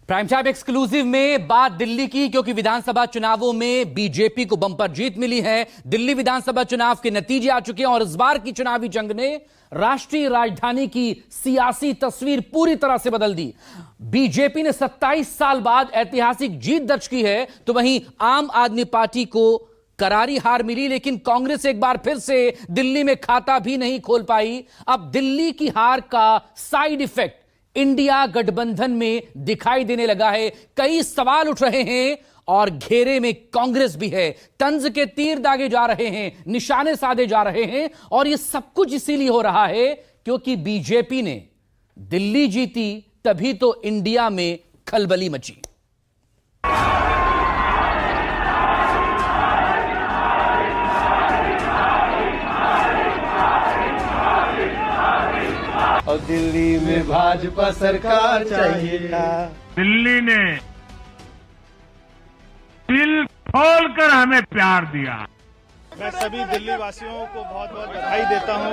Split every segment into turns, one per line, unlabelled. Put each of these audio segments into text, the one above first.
Prime time exclusive में बात दिल्ली की, क्योंकि विधानसभा चुनावों में बीजेपी को बंपर जीत मिली है। दिल्ली विधानसभा चुनाव के नतीजे आ चुके हैं और इस बार की चुनावी जंग ने राष्ट्रीय राजधानी की सियासी तस्वीर पूरी तरह से बदल दी। बीजेपी ने 27 साल बाद ऐतिहासिक जीत दर्ज की है, तो वहीं आम आदमी पार्टी को करारी हार मिली। लेकिन कांग्रेस एक बार फिर से दिल्ली में खाता भी नहीं खोल पाई। अब दिल्ली की हार का साइड इफेक्ट इंडिया गठबंधन में दिखाई देने लगा है। कई सवाल उठ रहे हैं और घेरे में कांग्रेस भी है। तंज के तीर दागे जा रहे हैं, निशाने साधे जा रहे हैं, और यह सब कुछ इसीलिए हो रहा है क्योंकि बीजेपी ने दिल्ली जीती, तभी तो इंडिया में खलबली मची।
और दिल्ली में भाजपा सरकार चाहिए।
दिल्ली ने दिल खोलकर हमें प्यार दिया।
मैं सभी दिल्ली वासियों को बहुत बहुत बधाई देता हूं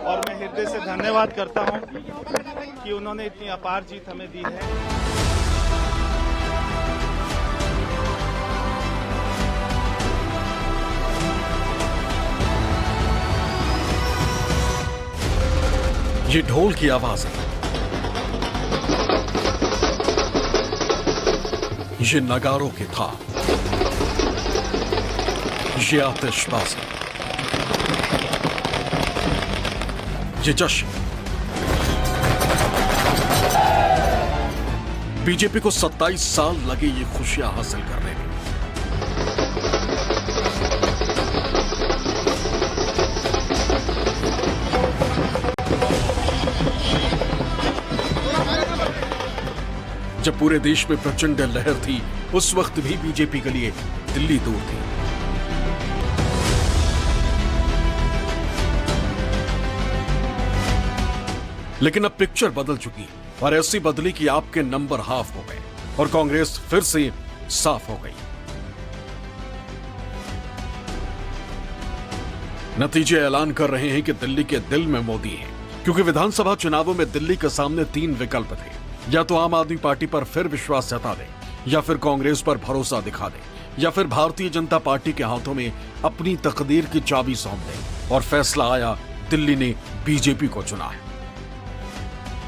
और मैं हृदय से धन्यवाद करता हूं कि उन्होंने इतनी अपार जीत हमें दी है।
ये ढोल की आवाज है, ये नगारों की थाप, ये आतिशबाजी, ये जश्न। बीजेपी को 27 साल लगे ये खुशियां हासिल करने में। जब पूरे देश में प्रचंड लहर थी, उस वक्त भी बीजेपी के लिए दिल्ली दूर थी। लेकिन अब पिक्चर बदल चुकी और ऐसी बदली कि आपके नंबर हाफ हो गए और कांग्रेस फिर से साफ हो गई। नतीजे ऐलान कर रहे हैं कि दिल्ली के दिल में मोदी हैं, क्योंकि विधानसभा चुनावों में दिल्ली के सामने 3 विकल्प थे। या तो आम आदमी पार्टी पर फिर विश्वास जता दे, या फिर कांग्रेस पर भरोसा दिखा दे, या फिर भारतीय जनता पार्टी के हाथों में अपनी तकदीर की चाबी सौंप दे। और फैसला आया, दिल्ली ने बीजेपी को चुना है।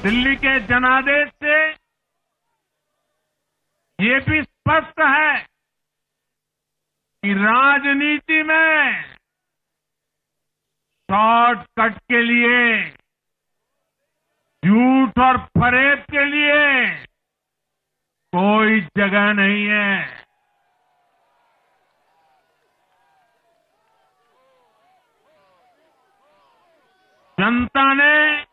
दिल्ली के जनादेश से ये भी स्पष्ट है कि राजनीति में शॉर्टकट के लिए, झूठ और फरेब के लिए कोई जगह नहीं है। जनता ने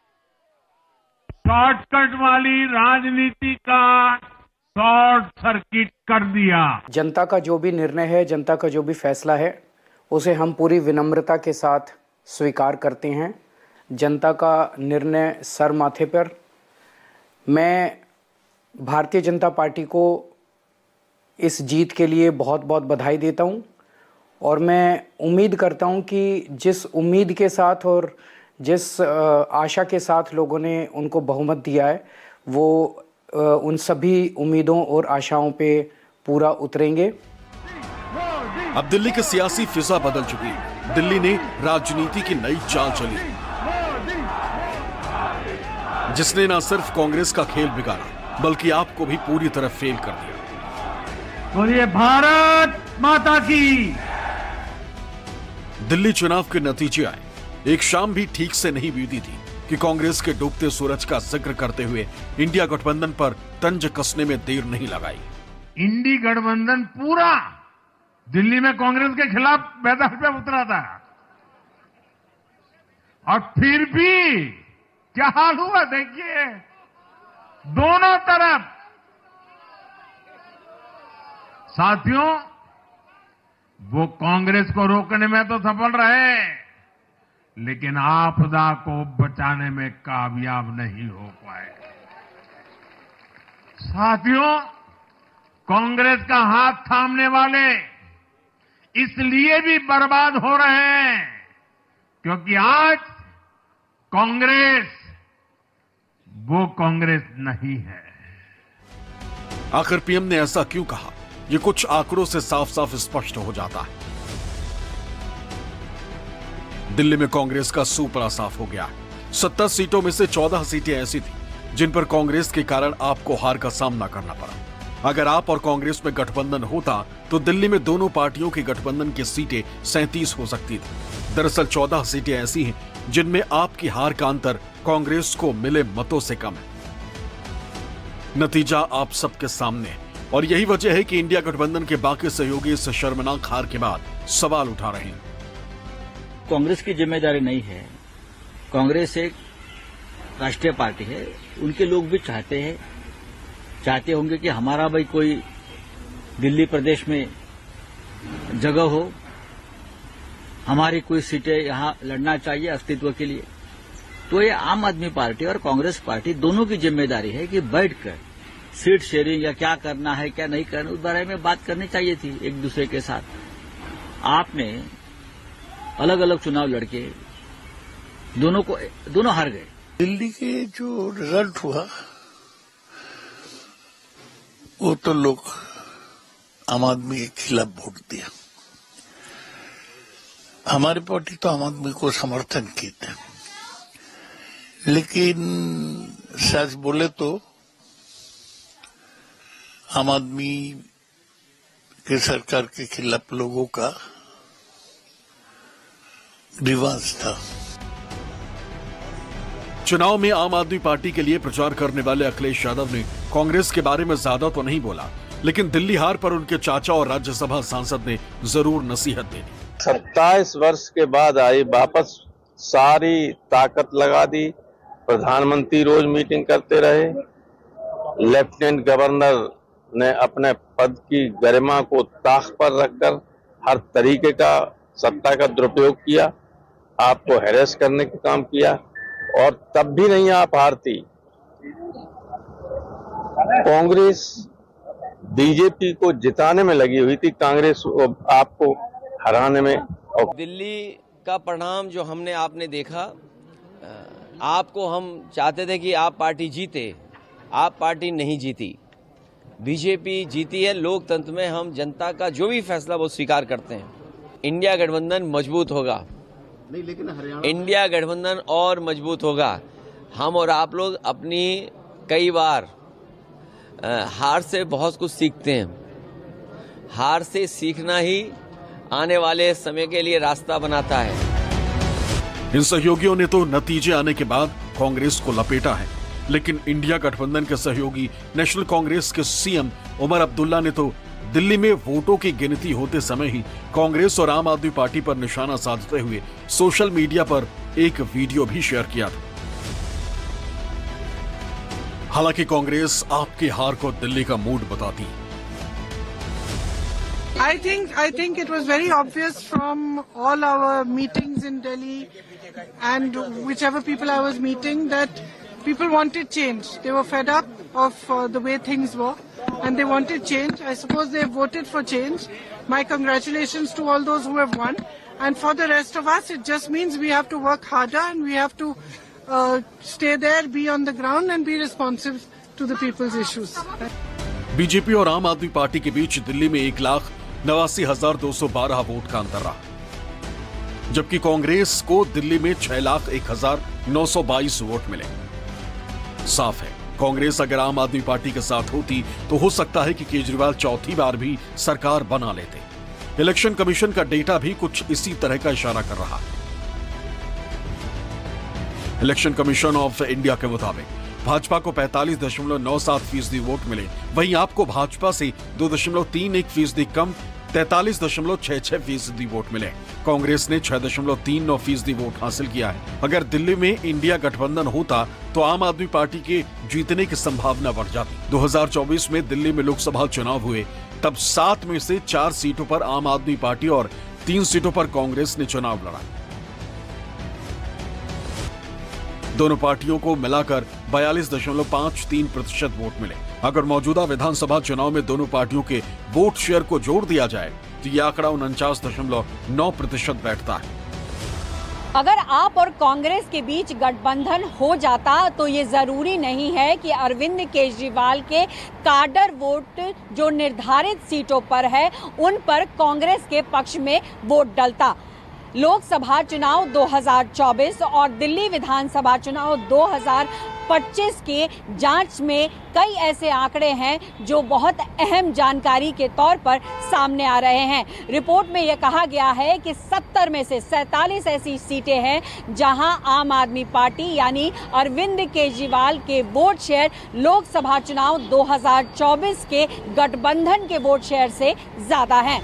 शॉर्टकट वाली राजनीति का शॉर्ट सर्किट कर दिया।
जनता का जो भी निर्णय है, जनता का जो भी फैसला है, उसे हम पूरी विनम्रता के साथ स्वीकार करते हैं। जनता का निर्णय सर माथे पर। मैं भारतीय जनता पार्टी को इस जीत के लिए बहुत बहुत बधाई देता हूं और मैं उम्मीद करता हूं कि जिस उम्मीद के साथ और जिस आशा के साथ लोगों ने उनको बहुमत दिया है, वो उन सभी उम्मीदों और आशाओं पे पूरा उतरेंगे।
अब दिल्ली की सियासी फिजा बदल चुकी। दिल्ली ने राजनीति की नई चाल चली, जिसने न सिर्फ कांग्रेस का खेल बिगाड़ा, बल्कि आपको भी पूरी तरह फेल कर दिया।
बोलिए भारत माता की।
दिल्ली चुनाव के नतीजे आए। एक शाम भी ठीक से नहीं बीती थी कि कांग्रेस के डूबते सूरज का जिक्र करते हुए इंडिया गठबंधन पर तंज कसने में देर नहीं लगाई।
इंडी गठबंधन पूरा दिल्ली में कांग्रेस के खिलाफ मैदान पे उतरा था, और फिर भी क्या हाल हुआ देखिए, दोनों तरफ। साथियों, वो कांग्रेस को रोकने में तो सफल रहे, लेकिन आपदा को बचाने में कामयाब नहीं हो पाए। साथियों, कांग्रेस का हाथ थामने वाले इसलिए भी बर्बाद हो रहे हैं क्योंकि आज कांग्रेस वो कांग्रेस नहीं है।
आखिर पीएम ने ऐसा क्यों कहा, ये कुछ आंकड़ों से साफ साफ स्पष्ट हो जाता है। दिल्ली में कांग्रेस का सूपड़ा साफ हो गया। 70 सीटों में से 14 सीटें ऐसी थी जिन पर कांग्रेस के कारण आपको हार का सामना करना पड़ा। अगर आप और कांग्रेस में गठबंधन होता तो दिल्ली में दोनों पार्टियों के गठबंधन की सीटें 37 हो सकती थी। दरअसल 14 सीटें ऐसी हैं जिनमें आपकी हार का अंतर कांग्रेस को मिले मतों से कम है। नतीजा आप सबके सामने है और यही वजह है कि इंडिया गठबंधन के बाकी सहयोगी इस शर्मनाक हार के बाद सवाल उठा रहे हैं।
कांग्रेस की जिम्मेदारी नहीं है। कांग्रेस एक राष्ट्रीय पार्टी है। उनके लोग भी चाहते होंगे कि हमारा भाई कोई दिल्ली प्रदेश में जगह हो, हमारी कोई सीटें यहां लड़ना चाहिए अस्तित्व के लिए। तो ये आम आदमी पार्टी और कांग्रेस पार्टी दोनों की जिम्मेदारी है कि बैठकर सीट शेयरिंग या क्या करना है क्या नहीं करना उस बारे में बात करनी चाहिए थी एक दूसरे के साथ। आपने अलग अलग चुनाव लड़के दोनों हार गए।
दिल्ली के जो रिजल्ट हुआ वो तो लोग आम आदमी के खिलाफ वोट दिया। हमारी पार्टी तो आम आदमी को समर्थन की थे, लेकिन सच बोले तो आम आदमी के सरकार के खिलाफ लोगों का रिवाज था।
चुनाव में आम आदमी पार्टी के लिए प्रचार करने वाले अखिलेश यादव ने कांग्रेस के बारे में ज्यादा तो नहीं बोला, लेकिन दिल्ली हार पर उनके चाचा और राज्यसभा सांसद ने जरूर नसीहत दे दी।
27 वर्ष के बाद आई, वापस सारी ताकत लगा दी। प्रधानमंत्री रोज मीटिंग करते रहे। लेफ्टिनेंट गवर्नर ने अपने पद की गरिमा को ताक पर रखकर हर तरीके का सत्ता का दुरुपयोग किया, आपको हैरेस करने का काम किया और तब भी नहीं आप हारती। कांग्रेस बीजेपी को जिताने में लगी हुई थी, कांग्रेस आपको हराने में।
दिल्ली का परिणाम जो आपने देखा, आपको हम चाहते थे कि आप पार्टी जीते, आप पार्टी नहीं जीती, बीजेपी जीती है। लोकतंत्र में हम जनता का जो भी फैसला वो स्वीकार करते हैं। इंडिया गठबंधन मजबूत होगा,
नहीं, लेकिन हरियाणा
इंडिया गठबंधन और मजबूत होगा। हम और आप लोग अपनी कई बार हार से बहुत कुछ सीखते हैं। हार से सीखना ही आने वाले समय के लिए रास्ता बनाता है।
इन सहयोगियों ने तो नतीजे आने के बाद कांग्रेस को लपेटा है, लेकिन इंडिया गठबंधन के सहयोगी नेशनल कांग्रेस के सीएम उमर अब्दुल्ला ने तो दिल्ली में वोटों की गिनती होते समय ही कांग्रेस और आम आदमी पार्टी पर निशाना साधते हुए सोशल मीडिया पर एक वीडियो भी शेयर किया था। हालांकि कांग्रेस आपकी हार को दिल्ली का मूड बताती है।
I think it was very obvious from all our meetings in Delhi and whichever people I was meeting that people wanted change. They were fed up of the way things were and they wanted change. I suppose they voted for change. My congratulations to all those who have won. And for the rest of us, it just means we have to work harder and we have to stay there, be on the ground and be responsive to the people's issues.
BJP और आम आदमी party के बीच दिल्ली में 1,89,212 vote का अंतर रहा, जबकि कांग्रेस को दिल्ली में 6,01,922 वोट मिले। साफ है, कांग्रेस अगर आम आदमी पार्टी के साथ होती तो हो सकता है कि केजरीवाल चौथी बार भी सरकार बना लेते। इलेक्शन कमीशन का डेटा भी कुछ इसी तरह का इशारा कर रहा है। इलेक्शन कमीशन ऑफ इंडिया के मुताबिक भाजपा को 45.97% वोट मिले, वहीं आपको भाजपा से 2.31% कम 43.66% वोट मिले। कांग्रेस ने 6.39% वोट हासिल किया है। अगर दिल्ली में इंडिया गठबंधन होता तो आम आदमी पार्टी के जीतने की संभावना बढ़ जाती। 2024 में दिल्ली में लोकसभा चुनाव हुए, तब 7 में से 4 सीटों पर आम आदमी पार्टी और 3 सीटों पर कांग्रेस ने चुनाव लड़ा। दोनों पार्टियों को मिलाकर 42.53% वोट मिले। अगर मौजूदा विधानसभा चुनाव में दोनों पार्टियों के वोट शेयर को जोड़ दिया जाए तो यह आंकड़ा 49.9% बैठता है।
अगर आप और कांग्रेस के बीच गठबंधन हो जाता तो ये जरूरी नहीं है कि अरविंद केजरीवाल के काडर वोट जो निर्धारित सीटों पर है उन पर कांग्रेस के पक्ष में वोट डलता। लोकसभा चुनाव 2024 और दिल्ली विधानसभा चुनाव 2025 के जांच में कई ऐसे आंकड़े हैं जो बहुत अहम जानकारी के तौर पर सामने आ रहे हैं। रिपोर्ट में यह कहा गया है कि 70 में से 47 ऐसी सीटें हैं जहां आम आदमी पार्टी यानी अरविंद केजरीवाल के वोट शेयर लोकसभा चुनाव 2024 के गठबंधन के वोट शेयर से ज्यादा हैं।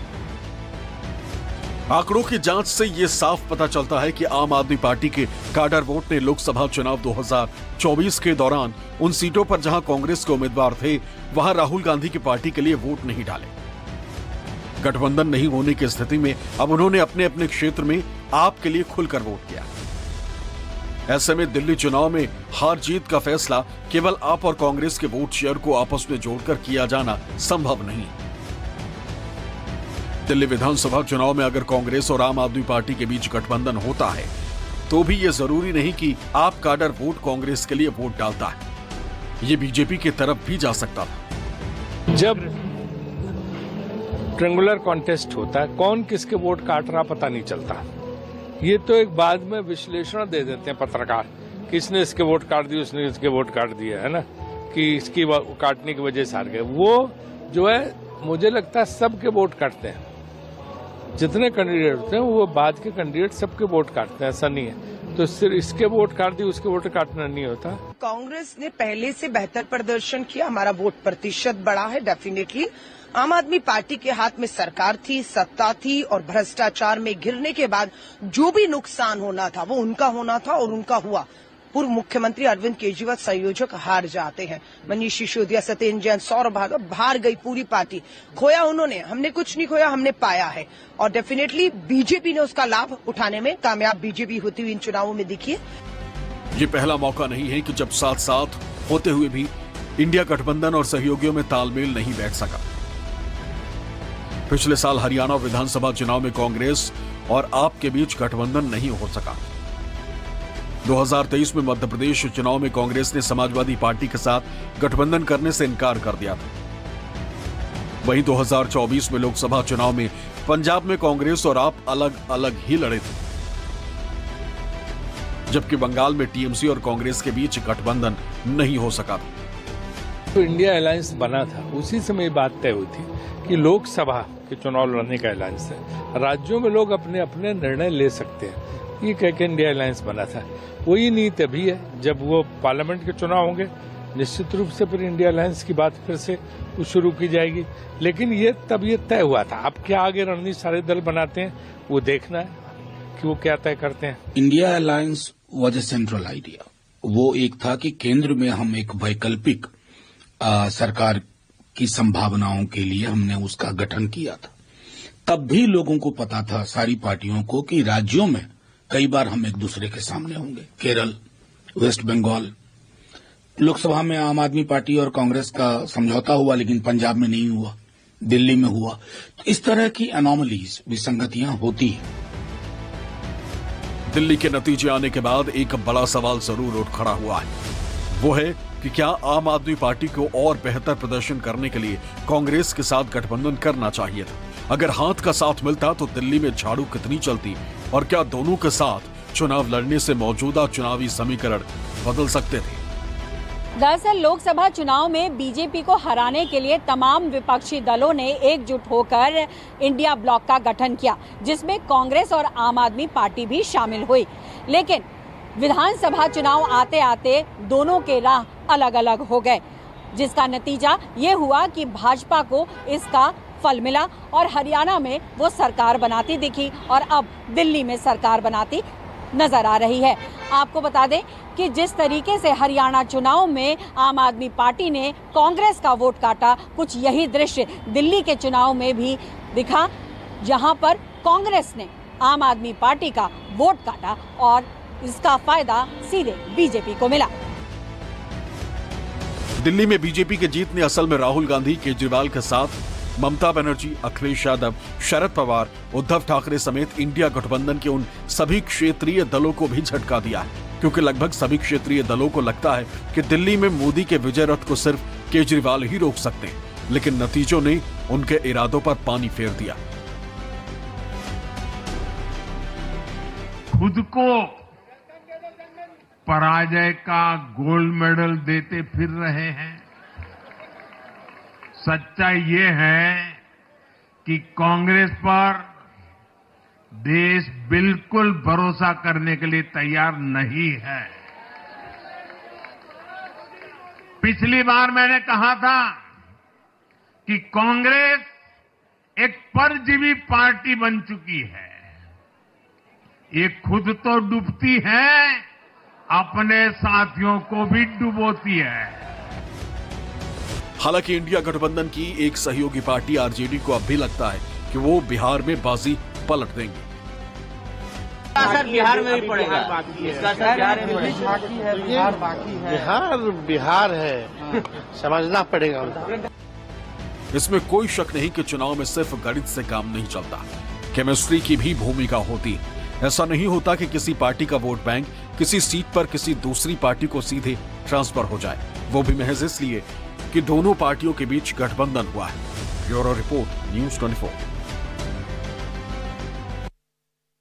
आंकड़ों की जांच से ये साफ पता चलता है कि आम आदमी पार्टी के काडर वोट ने लोकसभा चुनाव 2024 के दौरान उन सीटों पर जहां कांग्रेस के उम्मीदवार थे वहां राहुल गांधी की पार्टी के लिए वोट नहीं डाले। गठबंधन नहीं होने की स्थिति में अब उन्होंने अपने अपने क्षेत्र में आप के लिए खुलकर वोट किया। ऐसे में दिल्ली चुनाव में हार जीत का फैसला केवल आप और कांग्रेस के वोट शेयर को आपस में जोड़कर किया जाना संभव नहीं। दिल्ली विधानसभा चुनाव में अगर कांग्रेस और आम आदमी पार्टी के बीच गठबंधन होता है तो भी यह जरूरी नहीं कि आप काडर वोट कांग्रेस के लिए वोट डालता है। ये बीजेपी की तरफ भी जा सकता था।
जब ट्रेंगुलर कॉन्टेस्ट होता है कौन किसके वोट काट रहा पता नहीं चलता। ये तो एक बाद में विश्लेषण दे देते हैं पत्रकार, किसने इसके वोट काट दिए, उसने इसके वोट काट दिया, है ना, कि इसकी काटने की वजह से हार गए। वो जो है मुझे लगता है सबके वोट काटते हैं, जितने कैंडिडेट होते हैं वो बाद के कैंडिडेट सबके वोट काटते हैं, ऐसा नहीं है। तो सिर्फ इसके वोट काट दिए उसके वोट काटना नहीं होता।
कांग्रेस ने पहले से बेहतर प्रदर्शन किया, हमारा वोट प्रतिशत बढ़ा है डेफिनेटली। आम आदमी पार्टी के हाथ में सरकार थी, सत्ता थी और भ्रष्टाचार में घिरने के बाद जो भी नुकसान होना था वो उनका होना था और उनका हुआ। पूर्व मुख्यमंत्री अरविंद केजरीवाल संयोजक हार जाते हैं, मनीष सिसोदिया, सत्येंद्र जैन, सौरभ भार्गव, हार गई पूरी पार्टी। खोया उन्होंने, हमने कुछ नहीं खोया, हमने पाया है और डेफिनेटली बीजेपी ने उसका लाभ उठाने में कामयाब बीजेपी होती हुई इन चुनावों में दिखी है।
ये पहला मौका नहीं है कि जब साथ साथ होते हुए भी इंडिया गठबंधन और सहयोगियों में तालमेल नहीं बैठ सका। पिछले साल हरियाणा विधानसभा चुनाव में कांग्रेस और आप के बीच गठबंधन नहीं हो सका। 2023 में मध्य प्रदेश चुनाव में कांग्रेस ने समाजवादी पार्टी के साथ गठबंधन करने से इनकार कर दिया था। वहीं 2024 में लोकसभा चुनाव में पंजाब में कांग्रेस और आप अलग अलग ही लड़े थे, जबकि बंगाल में टीएमसी और कांग्रेस के बीच गठबंधन नहीं हो सका था।
तो इंडिया अलायंस बना था, उसी समय बात तय हुई थी कि लोकसभा के चुनाव लड़ने का अलायंस है, राज्यों में लोग अपने अपने निर्णय ले सकते हैं, ये कह के इंडिया अलायंस बना था। वही नीति अभी है, जब वो पार्लियामेंट के चुनाव होंगे निश्चित रूप से फिर इंडिया अलायंस की बात फिर से शुरू की जाएगी। लेकिन ये तब ये तय हुआ था। अब क्या आगे रणनीति सारे दल बनाते हैं वो देखना है कि वो क्या तय करते हैं।
India alliance was a central idea. वो एक था कि केंद्र में हम एक वैकल्पिक सरकार की संभावनाओं के लिए हमने उसका गठन किया था। तब भी लोगों को पता था, सारी पार्टियों को, कि राज्यों में कई बार हम एक दूसरे के सामने होंगे। केरल, वेस्ट बंगाल, लोकसभा में आम आदमी पार्टी और कांग्रेस का समझौता हुआ लेकिन पंजाब में नहीं हुआ, दिल्ली में हुआ। तो इस तरह की एनोमलीज, विसंगतियां होती हैं।
दिल्ली के नतीजे आने के बाद एक बड़ा सवाल जरूर उठ खड़ा हुआ है, वो है कि क्या आम आदमी पार्टी को और बेहतर प्रदर्शन करने के लिए कांग्रेस के साथ गठबंधन करना चाहिए था। अगर हाथ का साथ मिलता तो दिल्ली में झाड़ू कितनी चलती, और क्या दोनों के साथ चुनाव लड़ने से मौजूदा चुनावी समीकरण बदल सकते थे।
दरअसल लोकसभा चुनाव में बीजेपी को हराने के लिए तमाम विपक्षी दलों ने एकजुट होकर इंडिया ब्लॉक का गठन किया, जिसमें कांग्रेस और आम आदमी पार्टी भी शामिल हुई। लेकिन विधानसभा चुनाव आते आते दोनों के राह अलग अलग हो गए, जिसका नतीजा ये हुआ कि भाजपा को इसका फल मिला और हरियाणा में वो सरकार बनाती दिखी और अब दिल्ली में सरकार बनाती नजर आ रही है। आपको बता दें कि जिस तरीके से हरियाणा चुनाव में आम आदमी पार्टी ने कांग्रेस का वोट काटा, कुछ यही दृश्य दिल्ली के चुनाव में भी दिखा, जहां पर कांग्रेस ने आम आदमी पार्टी का वोट काटा और इसका फायदा सीधे बीजेपी को मिला।
दिल्ली में बीजेपी की जीत ने असल में राहुल गांधी केजरीवाल के साथ ममता बनर्जी, अखिलेश यादव, शरद पवार, उद्धव ठाकरे समेत इंडिया गठबंधन के उन सभी क्षेत्रीय दलों को भी झटका दिया है, क्योंकि लगभग सभी क्षेत्रीय दलों को लगता है कि दिल्ली में मोदी के विजय रथ को सिर्फ केजरीवाल ही रोक सकते हैं, लेकिन नतीजों ने उनके इरादों पर पानी फेर दिया।
खुद को पराजय का गोल्ड मेडल देते फिर रहे हैं। सच्चाई ये है कि कांग्रेस पर देश बिल्कुल भरोसा करने के लिए तैयार नहीं है। पिछली बार मैंने कहा था कि कांग्रेस एक परजीवी पार्टी बन चुकी है। ये खुद तो डूबती है, अपने साथियों को भी डुबोती है।
हालांकि इंडिया गठबंधन की एक सहयोगी पार्टी आरजेडी को अब भी लगता है कि वो बिहार में बाजी पलट देंगे।
बिहार में भी पड़ेगा,
बिहार है, समझना पड़ेगा।
इसमें कोई शक नहीं कि चुनाव में सिर्फ गणित से काम नहीं चलता, केमिस्ट्री की भी भूमिका होती है। ऐसा नहीं होता कि किसी पार्टी का वोट बैंक किसी सीट पर किसी दूसरी पार्टी को सीधे ट्रांसफर हो जाए, वो भी महज इसलिए कि दोनों पार्टियों के बीच गठबंधन हुआ है। Bureau report, news 24।